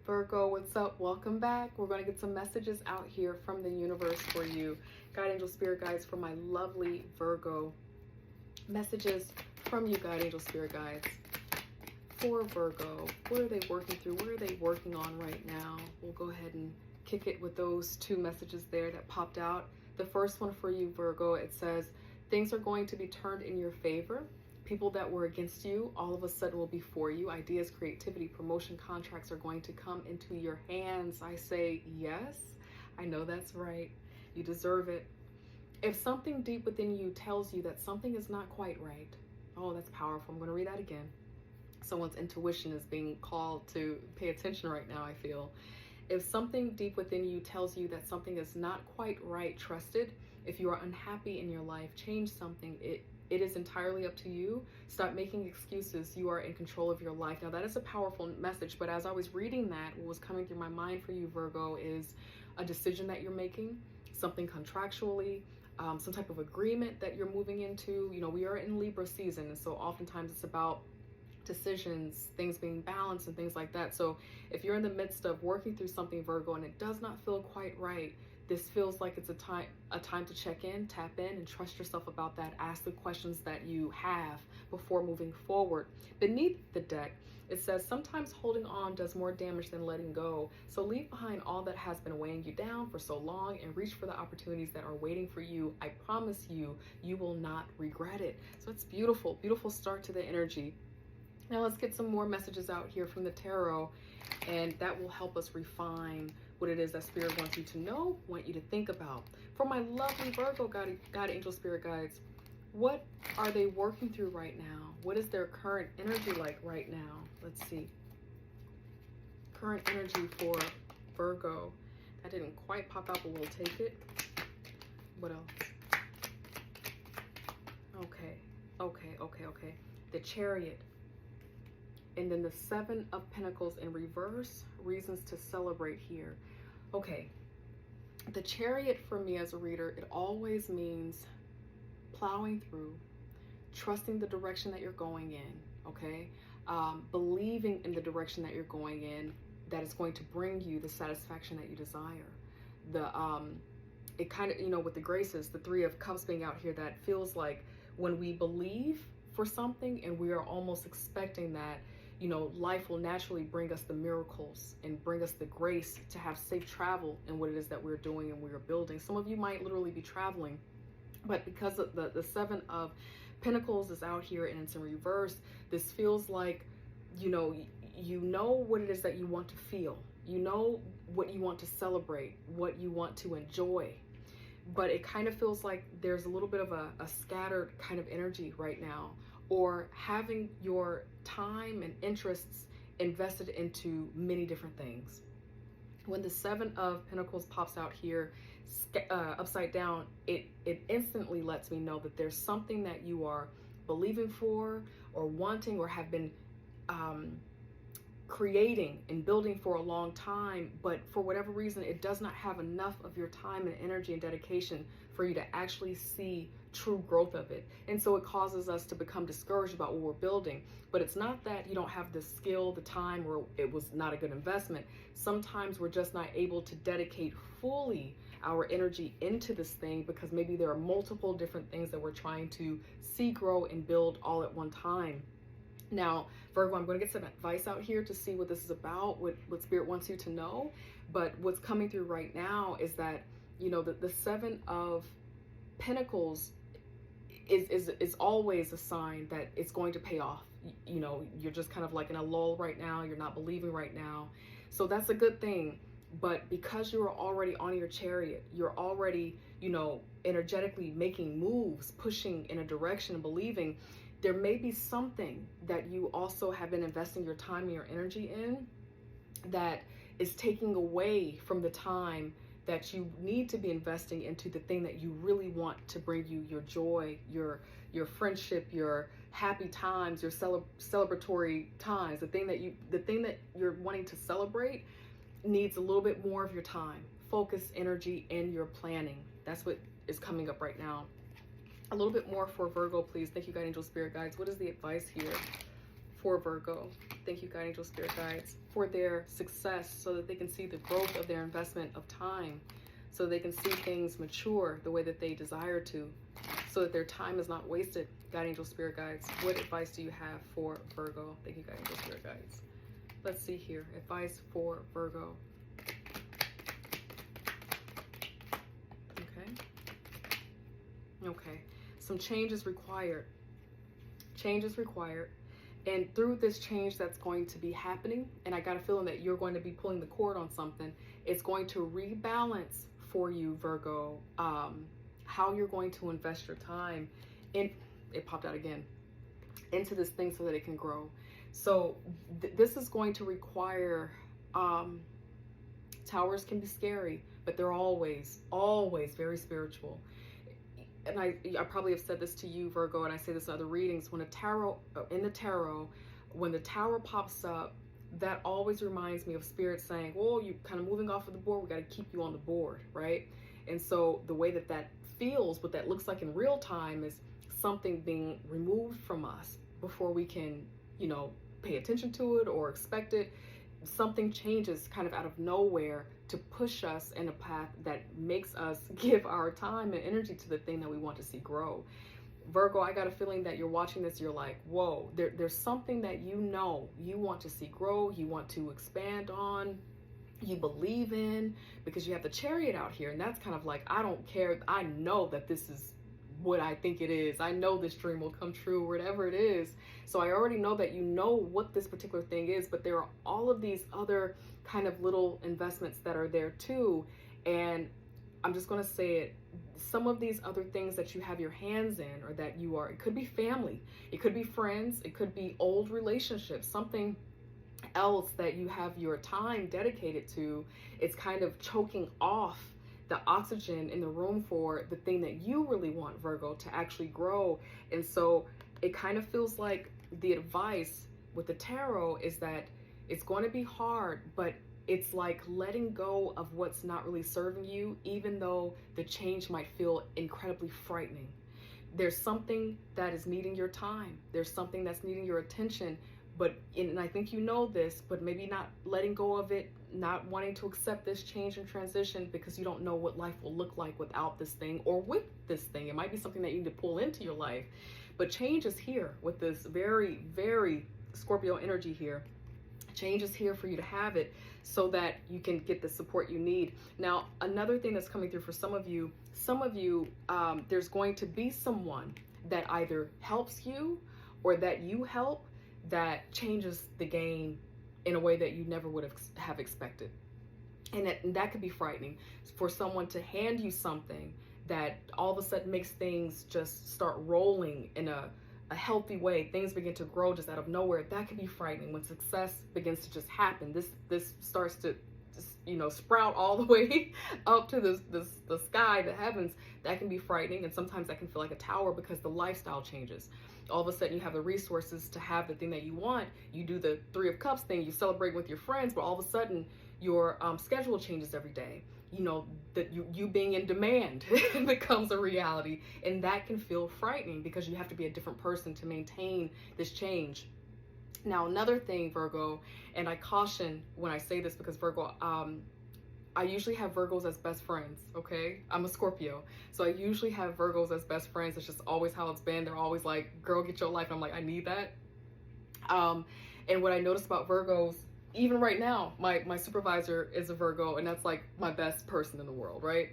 Virgo, what's up? Welcome back. We're going to get some messages out here from the universe for you. Guide angel spirit guides for my lovely Virgo. Messages from you, guide angel spirit guides. For Virgo, what are they working through? What are they working on right now? We'll go ahead and kick it with those two messages there that popped out. The first one for you, Virgo, it says, things are going to be turned in your favor. People that were against you, all of a sudden will be for you. Ideas, creativity, promotion, contracts are going to come into your hands. I say, yes, I know that's right. You deserve it. If something deep within you tells you that something is not quite right, oh, that's powerful. I'm going to read that again. Someone's intuition is being called to pay attention right now, I feel. If something deep within you tells you that something is not quite right, trust it. If you are unhappy in your life, change something. It is entirely up to you. Stop making excuses. You are in control of your life. Now, that is a powerful message, but as I was reading that, what was coming through my mind for you, Virgo, is a decision that you're making, something contractually, some type of agreement that you're moving into. You know, we are in Libra season, and so oftentimes it's about decisions, things being balanced and things like that. So if you're in the midst of working through something, Virgo, and it does not feel quite right, this feels like it's a time to check in, tap in, and trust yourself about that. Ask the questions that you have before moving forward. Beneath the deck, it says, sometimes holding on does more damage than letting go. So leave behind all that has been weighing you down for so long and reach for the opportunities that are waiting for you. I promise you, you will not regret it. So it's beautiful, beautiful start to the energy. Now let's get some more messages out here from the tarot, and that will help us refine what it is that Spirit wants you to know, want you to think about. For my lovely Virgo God angel spirit guides, what are they working through right now? What is their current energy like right now? Let's see. Current energy for Virgo. That didn't quite pop out, but we'll take it. What else? Okay. The Chariot. And then the Seven of Pentacles in reverse, reasons to celebrate here. Okay, the Chariot for me as a reader, it always means plowing through, trusting the direction that you're going in, okay? Believing in the direction that you're going in, that is going to bring you the satisfaction that you desire. It kind of, you know, with the Graces, the Three of Cups being out here, that feels like when we believe for something and we are almost expecting that, you know, life will naturally bring us the miracles and bring us the grace to have safe travel in what it is that we're doing and we're building. Some of you might literally be traveling, but because of the Seven of Pentacles is out here and it's in reverse, this feels like, you know what it is that you want to feel. You know what you want to celebrate, what you want to enjoy. But it kind of feels like there's a little bit of a scattered kind of energy right now, or having your time and interests invested into many different things. When the Seven of Pentacles pops out here upside down, it instantly lets me know that there's something that you are believing for or wanting or have been creating and building for a long time, but for whatever reason, it does not have enough of your time and energy and dedication for you to actually see true growth of it. And so it causes us to become discouraged about what we're building. But it's not that you don't have the skill, the time, or it was not a good investment. Sometimes we're just not able to dedicate fully our energy into this thing because maybe there are multiple different things that we're trying to see, grow, and build all at one time. Now, Virgo, I'm going to get some advice out here to see what this is about, what Spirit wants you to know. But what's coming through right now is that, you know, the Seven of Pentacles is always a sign that it's going to pay off. You know, you're just kind of like in a lull right now. You're not believing right now. So that's a good thing. But because you're already on your chariot, you're already, you know, energetically making moves, pushing in a direction and believing, there may be something that you also have been investing your time and your energy in that is taking away from the time that you need to be investing into the thing that you really want to bring you your joy, your friendship, your happy times, your celebratory times. The thing that you're wanting to celebrate needs a little bit more of your time, focus, energy, and your planning. That's what is coming up right now. A little bit more for Virgo, please. Thank you, guide angel spirit guides. What is the advice here for Virgo. Thank you, God, angel, spirit guides, for their success, so that they can see the growth of their investment of time, so they can see things mature the way that they desire to, so that their time is not wasted. God, angel, spirit guides, what advice do you have for Virgo? Thank you, God, angel, spirit guides. Let's see here. Advice for Virgo. Okay. Some change is required. Change is required. And through this change that's going to be happening, and I got a feeling that you're going to be pulling the cord on something, it's going to rebalance for you, Virgo, how you're going to invest your time in, it popped out again, into this thing so that it can grow. So this is going to require, towers can be scary, but they're always very spiritual. And I probably have said this to you, Virgo, and I say this in other readings, when a tarot, in the tarot, when the tower pops up, that always reminds me of spirit saying, well, you're kind of moving off of the board, we got to keep you on the board, right? And so the way that that feels, what that looks like in real time, is something being removed from us before we can, you know, pay attention to it or expect it. Something changes kind of out of nowhere to push us in a path that makes us give our time and energy to the thing that we want to see grow. Virgo, I got a feeling that you're watching this, you're like, whoa, there's something that you know you want to see grow, you want to expand on, you believe in, because you have the Chariot out here, and that's kind of like, I don't care, I know that this is what I think it is. I know this dream will come true, whatever it is. So I already know that you know what this particular thing is, but there are all of these other kind of little investments that are there too. And I'm just going to say it, some of these other things that you have your hands in, or that you are, it could be family, it could be friends, it could be old relationships, something else that you have your time dedicated to. It's kind of choking off the oxygen in the room for the thing that you really want, Virgo, to actually grow. And so it kind of feels like the advice with the tarot is that it's going to be hard, but it's like letting go of what's not really serving you, even though the change might feel incredibly frightening. There's something that is needing your time. There's something that's needing your attention. But, and I think you know this, but maybe not letting go of it, not wanting to accept this change and transition because you don't know what life will look like without this thing or with this thing. It might be something that you need to pull into your life. But change is here with this very, very Scorpio energy here. Change is here for you to have it so that you can get the support you need. Now, another thing that's coming through for some of you, there's going to be someone that either helps you or that you help that changes the game in a way that you never would have expected. And that could be frightening for someone to hand you something that all of a sudden makes things just start rolling in a healthy way. Things begin to grow just out of nowhere. That can be frightening when success begins to just happen. This starts to just, you know, sprout all the way up to the sky, the heavens. That can be frightening, and sometimes that can feel like a tower because the lifestyle changes. All of a sudden you have the resources to have the thing that you want. You do the Three of Cups thing, you celebrate with your friends, but all of a sudden your schedule changes every day. You know, that you being in demand becomes a reality, and that can feel frightening because you have to be a different person to maintain this change. Now, another thing, Virgo, and I caution when I say this because Virgo, I usually have Virgos as best friends, okay? I'm a Scorpio, so I usually have Virgos as best friends. It's just always how it's been. They're always like, girl, get your life. And I'm like, I need that. And what I noticed about Virgos, even right now, my supervisor is a Virgo, and that's like my best person in the world, right?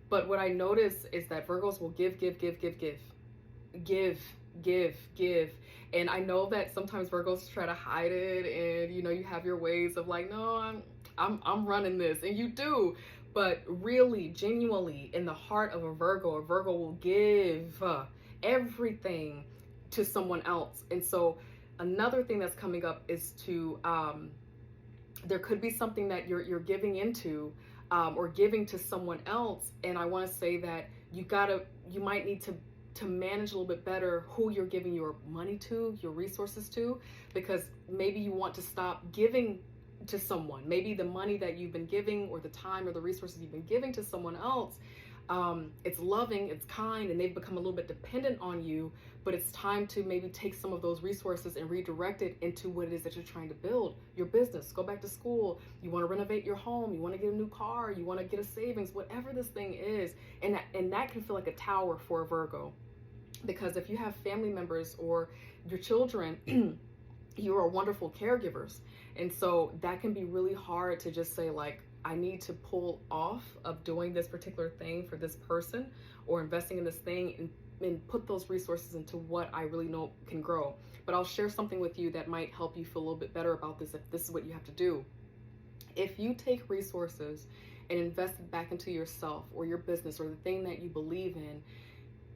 But what I notice is that Virgos will give. And I know that sometimes Virgos try to hide it, and you know, you have your ways of like, no, I'm running this, and you do. But really, genuinely, in the heart of a Virgo will give everything to someone else. And so another thing that's coming up is to there could be something that you're giving into or giving to someone else. And I want to say that you might need to manage a little bit better who you're giving your money to, your resources to, because maybe you want to stop giving to someone. Maybe the money that you've been giving, or the time or the resources you've been giving to someone else, it's loving, it's kind, and they've become a little bit dependent on you, but it's time to maybe take some of those resources and redirect it into what it is that you're trying to build, your business, go back to school, you want to renovate your home, you want to get a new car, you want to get a savings, whatever this thing is. And that can feel like a tower for a Virgo, because if you have family members or your children, you are wonderful caregivers. And so that can be really hard to just say, like, I need to pull off of doing this particular thing for this person or investing in this thing and put those resources into what I really know can grow. But I'll share something with you that might help you feel a little bit better about this if this is what you have to do. If you take resources and invest it back into yourself or your business or the thing that you believe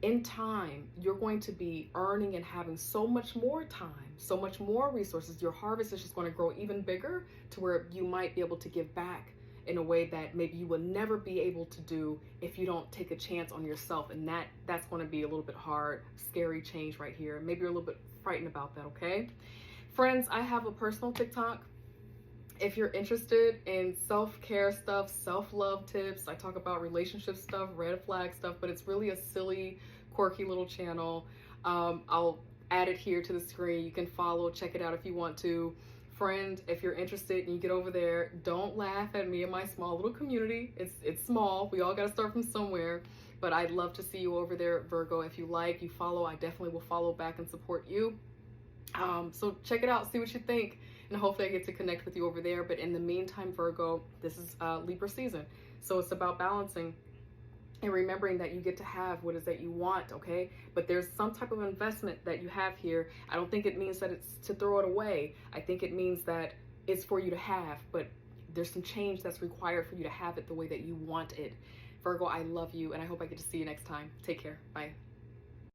in time, you're going to be earning and having so much more time, so much more resources. Your harvest is just going to grow even bigger to where you might be able to give back in a way that maybe you will never be able to do if you don't take a chance on yourself. And that's going to be a little bit hard, scary change right here. Maybe you're a little bit frightened about that, okay? Friends, I have a personal TikTok. If you're interested in self-care stuff, self-love tips, I talk about relationship stuff, red flag stuff, but it's really a silly, quirky little channel. I'll add it here to the screen. You can follow, check it out if you want to. Friend, if you're interested and you get over there, don't laugh at me and my small little community. It's small. We all got to start from somewhere. But I'd love to see you over there, Virgo. If you like, you follow, I definitely will follow back and support you. So check it out, see what you think, and hopefully I get to connect with you over there. But in the meantime, Virgo, this is Libra season. So it's about balancing and remembering that you get to have what is that you want, okay? But there's some type of investment that you have here. I don't think it means that it's to throw it away. I think it means that it's for you to have, but there's some change that's required for you to have it the way that you want it. Virgo, I love you, and I hope I get to see you next time. Take care. Bye.